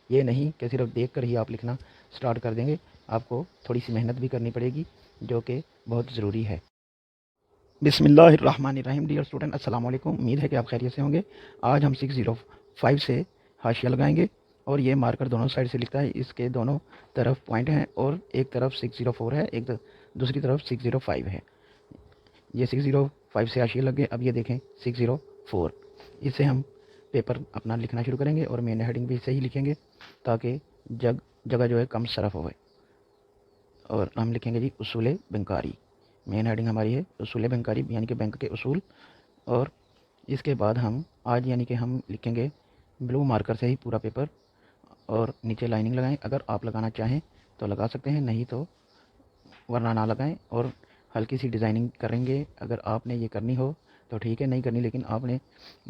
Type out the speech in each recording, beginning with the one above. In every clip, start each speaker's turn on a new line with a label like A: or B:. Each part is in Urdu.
A: یہ نہیں کہ صرف دیکھ کر ہی آپ لکھنا سٹارٹ کر دیں گے، آپ کو تھوڑی سی محنت بھی کرنی پڑے گی جو کہ بہت ضروری ہے۔ بسم اللہ الرحمن الرحیم۔ ڈیئر اسٹوڈنٹ، السلام علیکم، امید ہے کہ آپ خیریت سے ہوں گے۔ آج ہم 605 سے حاشیہ لگائیں گے اور یہ مارکر دونوں سائڈ سے لکھتا ہے، اس کے دونوں طرف پوائنٹ ہیں اور ایک طرف 604 ہے، ایک دوسری طرف 605 ہے۔ یہ 605 سے حاشیہ لگ گئے۔ اب یہ دیکھیں 604، اس سے ہم پیپر اپنا لکھنا شروع کریں گے اور مین ہیڈنگ بھی صحیح لکھیں گے تاکہ جگہ جو ہے کم صرف ہوئے۔ اور ہم لکھیں گے جی اصول بینکاری۔ مین ہیڈنگ ہماری ہے اصول بینکاری، یعنی کہ بینک کے اصول۔ اور اس کے بعد ہم آج یعنی کہ ہم لکھیں گے بلو مارکر سے ہی پورا پیپر، اور نیچے لائننگ لگائیں۔ اگر آپ لگانا چاہیں تو لگا سکتے ہیں، نہیں تو ورنہ نہ لگائیں، اور ہلکی سی ڈیزائننگ کریں گے۔ اگر آپ نے یہ کرنی ہو تو ٹھیک ہے، نہیں کرنی لیکن آپ نے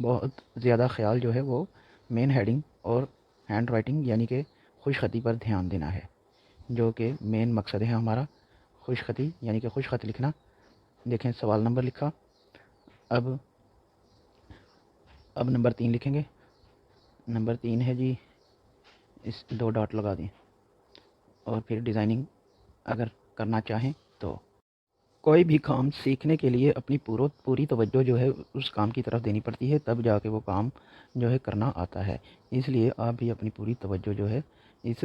A: بہت زیادہ خیال جو ہے وہ مین ہیڈنگ اور ہینڈ رائٹنگ یعنی کہ خوش خطی پر دھیان دینا ہے، جو کہ مین مقصد ہے ہمارا، خوش خطی یعنی کہ خوش خط لکھنا۔ دیکھیں سوال نمبر لکھا، اب نمبر 3 لکھیں گے۔ نمبر 3 ہے جی، اس 2 ڈاٹ لگا دیں، اور پھر ڈیزائننگ اگر کرنا چاہیں تو۔ کوئی بھی کام سیکھنے کے لیے اپنی پوری توجہ جو ہے اس کام کی طرف دینی پڑتی ہے، تب جا کے وہ کام جو ہے کرنا آتا ہے۔ اس لیے آپ بھی اپنی پوری توجہ جو ہے اس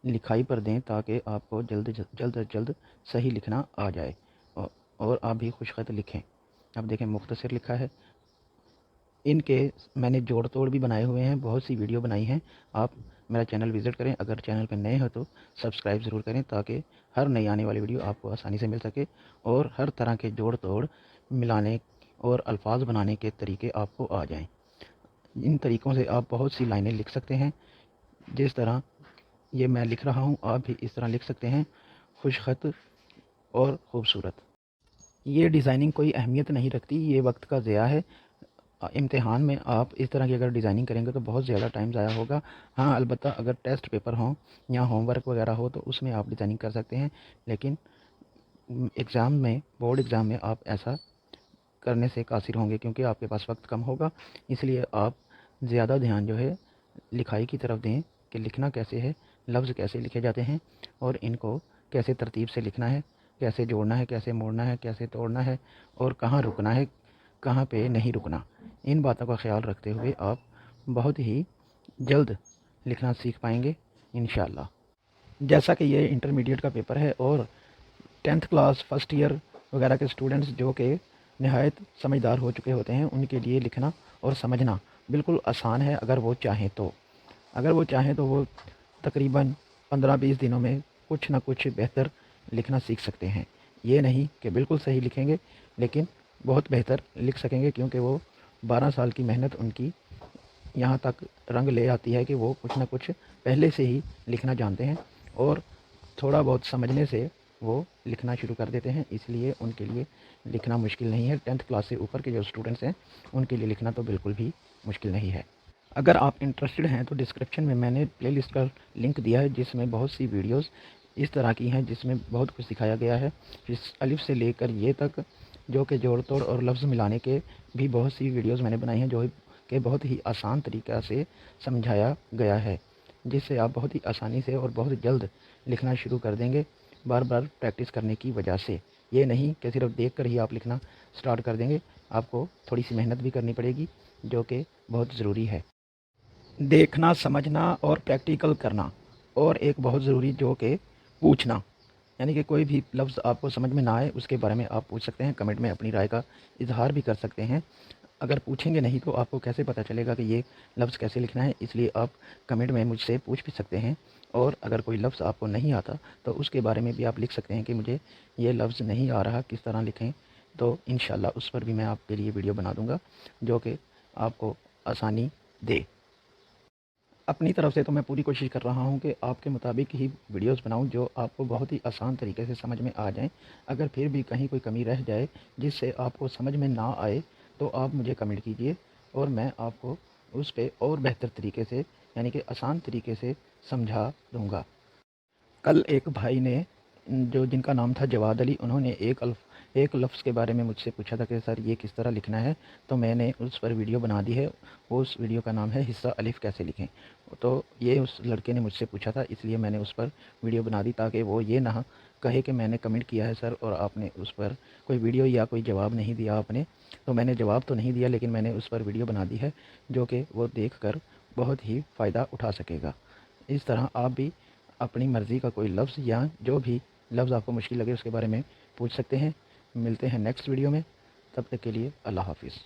A: لکھائی پر دیں تاکہ آپ کو جلد صحیح لکھنا آ جائے اور آپ بھی خوش خط لکھیں۔ اب دیکھیں مختصر لکھا ہے، ان کے میں نے جوڑ توڑ بھی بنائے ہوئے ہیں، بہت سی ویڈیو بنائی ہیں۔ آپ میرا چینل وزٹ کریں، اگر چینل پہ نئے ہو تو سبسکرائب ضرور کریں تاکہ ہر نئی آنے والی ویڈیو آپ کو آسانی سے مل سکے، اور ہر طرح کے جوڑ توڑ ملانے اور الفاظ بنانے کے طریقے آپ کو آ جائیں۔ ان طریقوں سے آپ بہت سی لائنیں لکھ سکتے ہیں، جس طرح یہ میں لکھ رہا ہوں آپ بھی اس طرح لکھ سکتے ہیں، خوش خط اور خوبصورت۔ یہ ڈیزائننگ کوئی اہمیت نہیں رکھتی، یہ وقت کا ضیاع ہے۔ امتحان میں آپ اس طرح کی اگر ڈیزائننگ کریں گے تو بہت زیادہ ٹائم ضائع ہوگا۔ ہاں البتہ اگر ٹیسٹ پیپر ہوں یا ہوم ورک وغیرہ ہو تو اس میں آپ ڈیزائننگ کر سکتے ہیں، لیکن ایگزام میں، بورڈ ایگزام میں آپ ایسا کرنے سے قاصر ہوں گے کیونکہ آپ کے پاس وقت کم ہوگا۔ اس لیے آپ زیادہ دھیان جو ہے لکھائی کی طرف دیں کہ لکھنا کیسے ہے، لفظ کیسے لکھے جاتے ہیں اور ان کو کیسے ترتیب سے لکھنا ہے، کیسے جوڑنا ہے، کیسے موڑنا ہے، کیسے توڑنا ہے، اور کہاں رکنا ہے، کہاں پہ نہیں رکنا۔ ان باتوں کا خیال رکھتے ہوئے آپ بہت ہی جلد لکھنا سیکھ پائیں گے انشاءاللہ۔ جیسا کہ یہ انٹرمیڈیٹ کا پیپر ہے اور 10th کلاس فرسٹ ایئر وغیرہ کے اسٹوڈنٹس جو کہ نہایت سمجھدار ہو چکے ہوتے ہیں، ان کے لیے لکھنا اور سمجھنا بالکل آسان ہے اگر وہ چاہیں تو۔ اگر وہ چاہیں تو وہ تقریباً 15-20 دنوں میں کچھ نہ کچھ بہتر لکھنا سیکھ سکتے ہیں۔ یہ نہیں کہ بالکل صحیح لکھیں گے لیکن بہت بہتر لکھ سکیں گے، کیونکہ وہ 12 سال کی محنت ان کی یہاں تک رنگ لے آتی ہے کہ وہ کچھ نہ کچھ پہلے سے ہی لکھنا جانتے ہیں، اور تھوڑا بہت سمجھنے سے وہ لکھنا شروع کر دیتے ہیں۔ اس لیے ان کے لیے لکھنا مشکل نہیں ہے۔ 10th کلاس سے اوپر کے جو اسٹوڈنٹس ہیں ان کے لیے لکھنا تو بالکل بھی مشکل نہیں ہے۔ اگر آپ انٹرسٹڈ ہیں تو ڈسکرپشن میں نے پلے لسٹ کا لنک دیا ہے، جس میں بہت سی ویڈیوز اس طرح کی ہیں جس میں بہت کچھ سکھایا گیا ہے، اس الف سے لے کر یہ تک، جو کہ جوڑ توڑ اور لفظ ملانے کے بھی بہت سی ویڈیوز میں نے بنائی ہیں، جو کہ بہت ہی آسان طریقہ سے سمجھایا گیا ہے، جس سے آپ بہت ہی آسانی سے اور بہت جلد لکھنا شروع کر دیں گے، بار بار پریکٹس کرنے کی وجہ سے۔ یہ نہیں کہ صرف دیکھ کر ہی آپ لکھنا سٹارٹ کر دیں گے، آپ کو تھوڑی سی محنت بھی کرنی پڑے گی جو کہ بہت ضروری ہے۔ دیکھنا، سمجھنا اور پریکٹیکل کرنا، اور ایک بہت ضروری جو کہ پوچھنا، یعنی کہ کوئی بھی لفظ آپ کو سمجھ میں نہ آئے اس کے بارے میں آپ پوچھ سکتے ہیں، کمنٹ میں اپنی رائے کا اظہار بھی کر سکتے ہیں۔ اگر پوچھیں گے نہیں تو آپ کو کیسے پتہ چلے گا کہ یہ لفظ کیسے لکھنا ہے، اس لیے آپ کمنٹ میں مجھ سے پوچھ بھی سکتے ہیں، اور اگر کوئی لفظ آپ کو نہیں آتا تو اس کے بارے میں بھی آپ لکھ سکتے ہیں کہ مجھے یہ لفظ نہیں آ رہا، کس طرح لکھیں، تو انشاءاللہ اس پر بھی میں آپ کے لیے ویڈیو بنا دوں گا جو کہ آپ کو آسانی دے۔ اپنی طرف سے تو میں پوری کوشش کر رہا ہوں کہ آپ کے مطابق ہی ویڈیوز بناؤں جو آپ کو بہت ہی آسان طریقے سے سمجھ میں آ جائیں۔ اگر پھر بھی کہیں کوئی کمی رہ جائے جس سے آپ کو سمجھ میں نہ آئے تو آپ مجھے کمنٹ کیجئے، اور میں آپ کو اس پہ اور بہتر طریقے سے، یعنی کہ آسان طریقے سے سمجھا دوں گا۔ کل ایک بھائی نے، جن کا نام تھا جواد علی، انہوں نے ایک لفظ کے بارے میں مجھ سے پوچھا تھا کہ سر یہ کس طرح لکھنا ہے، تو میں نے اس پر ویڈیو بنا دی ہے. اس ویڈیو کا نام ہے حصہ الف کیسے لکھیں. تو یہ اس لڑکے نے مجھ سے پوچھا تھا، اس لیے میں نے اس پر ویڈیو بنا دی تاکہ وہ یہ نہ کہے کہ میں نے کمنٹ کیا ہے سر اور آپ نے اس پر کوئی ویڈیو یا کوئی جواب نہیں دیا آپ نے. تو میں نے جواب تو نہیں دیا، لیکن میں نے اس پر ویڈیو بنا دی ہے جو کہ وہ دیکھ کر بہت ہی فائدہ اٹھا سکے گا. اس طرح آپ بھی اپنی مرضی کا کوئی لفظ یا جو بھی لفظ آپ کو مشکل لگے اس کے بارے میں پوچھ سکتے ہیں. ملتے ہیں نیکسٹ ویڈیو میں، تب تک کے لیے اللہ حافظ.